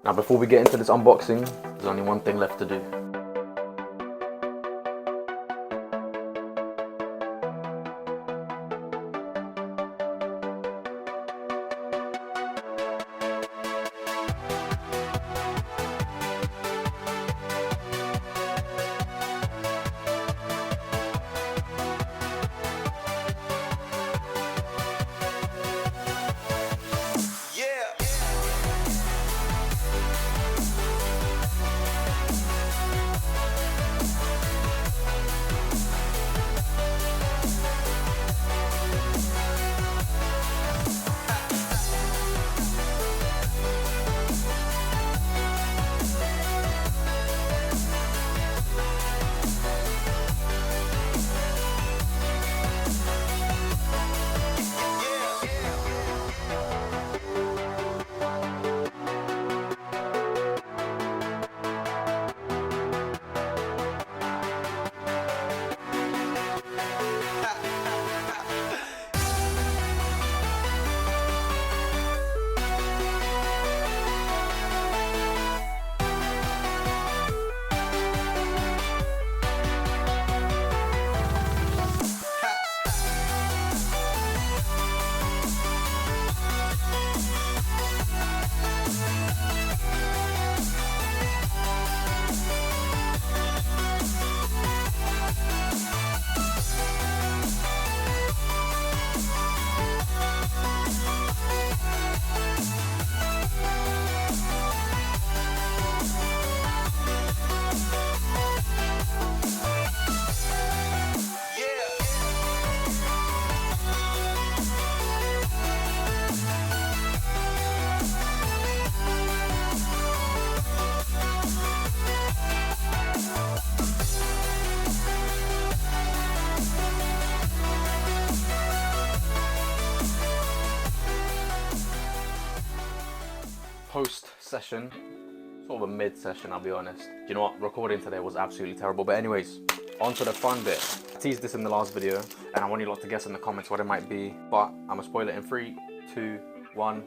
Now before we get into this unboxing, there's only one thing left to do. Post-session, sort of a mid-session, I'll be honest. Do you know what? Recording today was absolutely terrible. But anyways, on to the fun bit. I teased this in the last video, and I want you lot to guess in the comments what it might be. But I'm gonna spoil it in 3, 2, 1.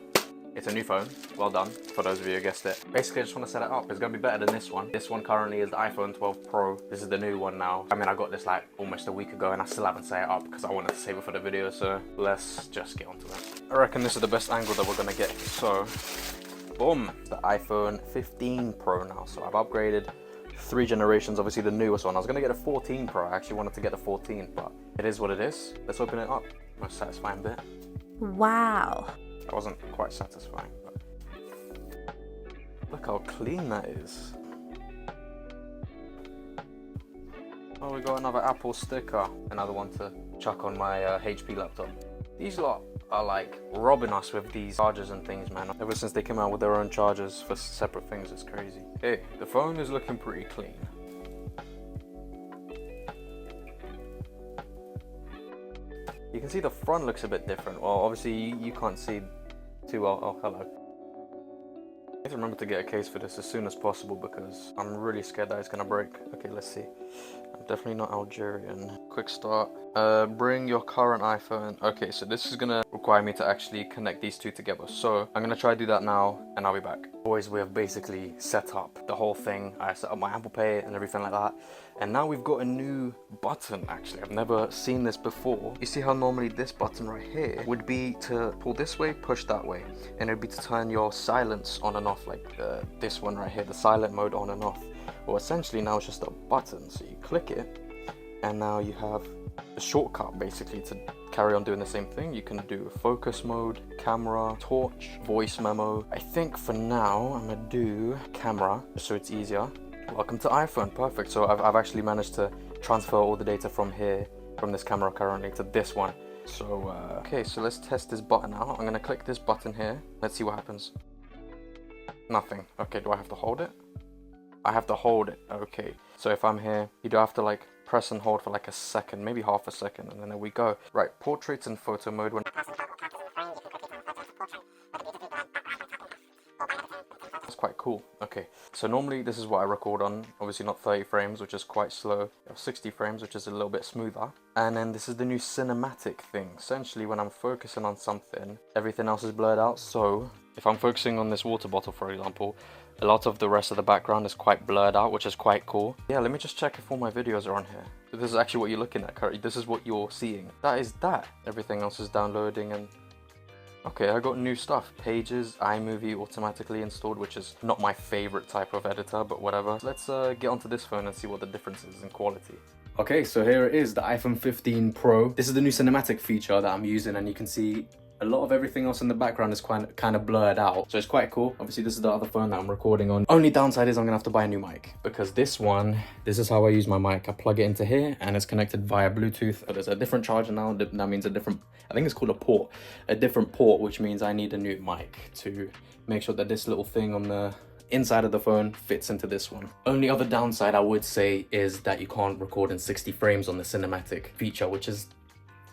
It's a new phone. Well done, for those of you who guessed it. Basically, I just want to set it up. It's gonna be better than this one. This one currently is the iPhone 12 Pro. This is the new one now. I mean, I got this like almost a week ago, and I still haven't set it up because I wanted to save it for the video. So let's just get onto it. I reckon this is the best angle that we're gonna get. So. Boom, the iPhone 15 Pro now. So I've upgraded 3 generations, obviously the newest one. I was gonna get a 14 Pro, I actually wanted to get the 14, but it is what it is. Let's open it up. Most satisfying bit. Wow. That wasn't quite satisfying, but look how clean that is. Oh, we got another Apple sticker. Another one to chuck on my HP laptop. These lot are like robbing us with these chargers and things, man. Ever since they came out with their own chargers for separate things, it's crazy. Okay, the phone is looking pretty clean. You can see the front looks a bit different. Well, obviously you can't see too well. Oh, hello. I have to remember to get a case for this as soon as possible because I'm really scared that it's gonna break. Okay, let's see. I'm definitely not Algerian. Quick start. Bring your current iPhone. Okay, so this is gonna require me to actually connect these two together. So I'm gonna try to do that now and I'll be back. Boys, we have basically set up the whole thing. I set up my Apple Pay and everything like that. And now we've got a new button, actually. I've never seen this before. You see how normally this button right here would be to pull this way, push that way. And it would be to turn your silence on and off, like this one right here, the silent mode on and off. Well, essentially now it's just a button. So you click it and now you have a shortcut basically to carry on doing the same thing. You can do focus mode, camera, torch, voice memo. I think for now I'm gonna do camera so it's easier. Welcome to iPhone, perfect. So I've actually managed to transfer all the data from here, from this camera currently, to this one. So okay, so let's test this button out. I'm gonna click this button here. Let's see what happens. Nothing. Okay, do I have to hold it? I have to hold it. Okay, so if I'm here, you do have to like press and hold for like a second, maybe half a second, and then there we go. Right, portraits and photo mode. That's quite cool. Okay, so normally this is what I record on. Obviously not 30 frames, which is quite slow. You have 60 frames, which is a little bit smoother. And then this is the new cinematic thing. Essentially, when I'm focusing on something, everything else is blurred out. So if I'm focusing on this water bottle, for example, A lot of the rest of the background is quite blurred out, which is quite cool. Yeah, let me just check if all my videos are on here. So this is actually what you're looking at currently. This is what you're seeing. That is that. Everything else is downloading and... Okay, I got new stuff. Pages, iMovie automatically installed, which is not my favorite type of editor, but whatever. Let's get onto this phone and see what the difference is in quality. Okay, so here it is, the iPhone 15 Pro. This is the new cinematic feature that I'm using, and you can see a lot of everything else in the background is kind of blurred out. So it's quite cool. Obviously, this is the other phone that I'm recording on. Only downside is I'm gonna have to buy a new mic, because this is how I use my mic. I plug it into here and it's connected via Bluetooth. But there's a different charger now. That means a different, I think it's called a port. A different port, which means I need a new mic to make sure that this little thing on the inside of the phone fits into this one. Only other downside I would say is that you can't record in 60 frames on the cinematic feature, which is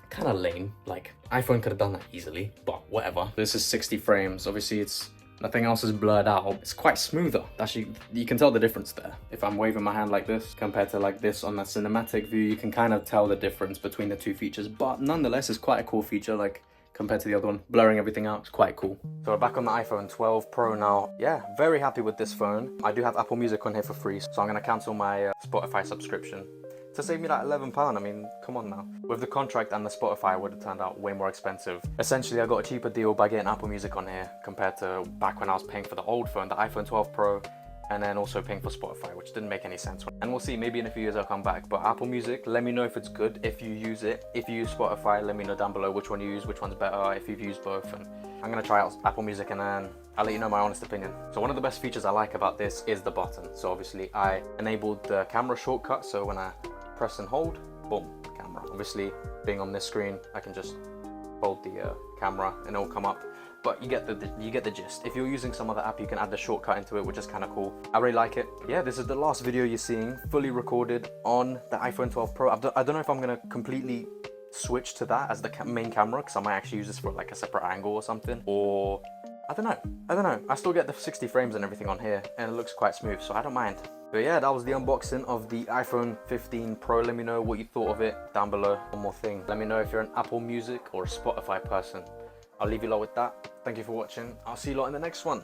kind of lame. Like, iPhone could have done that easily, but whatever. This is 60 frames. Obviously, it's nothing else is blurred out. It's quite smoother. Actually, you can tell the difference there. If I'm waving my hand like this compared to like this on the cinematic view, you can kind of tell the difference between the two features. But nonetheless, it's quite a cool feature. Like, compared to the other one, blurring everything out, it's quite cool. So we're back on the iPhone 12 Pro now. Yeah, very happy with this phone. I do have Apple Music on here for free, so I'm gonna cancel my Spotify subscription to save me like £11. I mean, come on now. With the contract and the Spotify, it would have turned out way more expensive. Essentially, I got a cheaper deal by getting Apple Music on here compared to back when I was paying for the old phone, the iPhone 12 Pro, and then also paying for Spotify, which didn't make any sense. And we'll see, maybe in a few years I'll come back. But Apple Music, let me know if it's good, if you use it. If you use Spotify, let me know down below which one you use, which one's better, if you've used both. And I'm gonna try out Apple Music and then I'll let you know my honest opinion. So one of the best features I like about this is the button. So obviously I enabled the camera shortcut, so when I press and hold, boom, camera. Obviously, being on this screen, I can just hold the camera and it'll come up. But you get the gist. If you're using some other app, you can add the shortcut into it, which is kind of cool. I really like it. Yeah, this is the last video you're seeing, fully recorded on the iPhone 12 Pro. I don't know if I'm gonna completely switch to that as the main camera, because I might actually use this for like a separate angle or something. Or I don't know. I still get the 60 frames and everything on here, and it looks quite smooth, so I don't mind. But yeah, that was the unboxing of the iPhone 15 Pro. Let me know what you thought of it down below. One more thing, let me know if you're an Apple Music or a Spotify person. I'll leave you lot with that. Thank you for watching. I'll see you lot in the next one.